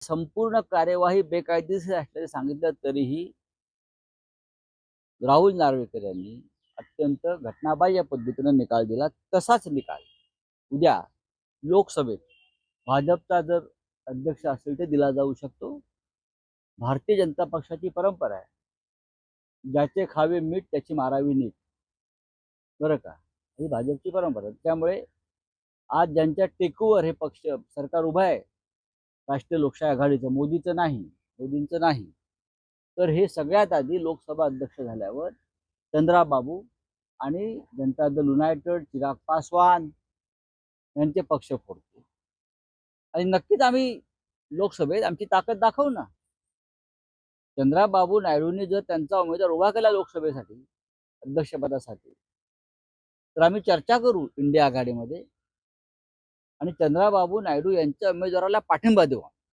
संपूर्ण कार्यवाही बेकायदेशीर असल्याचे सांगितलं तरीही राहुल नार्वेकर यांनी अत्यंत घटनाबाह्य पद्धतीने निकाल दिला. तसाच निकाल उद्या लोकसभेत भाजपचा जर अध्यक्ष असेल तर दिला जाऊ शकतो. भारतीय जनता पक्षाची परंपरा आहे, ज्याचे खावे मीठ त्याची मारावी नीट, बरं का, ही भाजपची परंपरा आहे. त्यामुळे आज ज्यांच्या टेकूवर हे पक्ष सरकार उभं आहे, राष्ट्रीय लोकशाही आघाडीचं, मोदींचं नाही, तर हे सगळ्यात आधी लोकसभा अध्यक्ष झाल्यावर चंद्राबाबू आणि जनता दल युनायटेड, चिराग पासवान यांचे पक्ष फोडतो. आणि नक्कीच आम्ही लोकसभेत आमची ताकद दाखवू ना. चंद्राबाबू नायडूंनी जर त्यांचा उमेदवार उभा केला लोकसभेसाठी, अध्यक्षपदासाठी, तर आम्ही चर्चा करू इंडिया आघाडीमध्ये आणि चंद्राबाबू नायडू यांच्या उमेदवाराला पाठिंबा देऊ.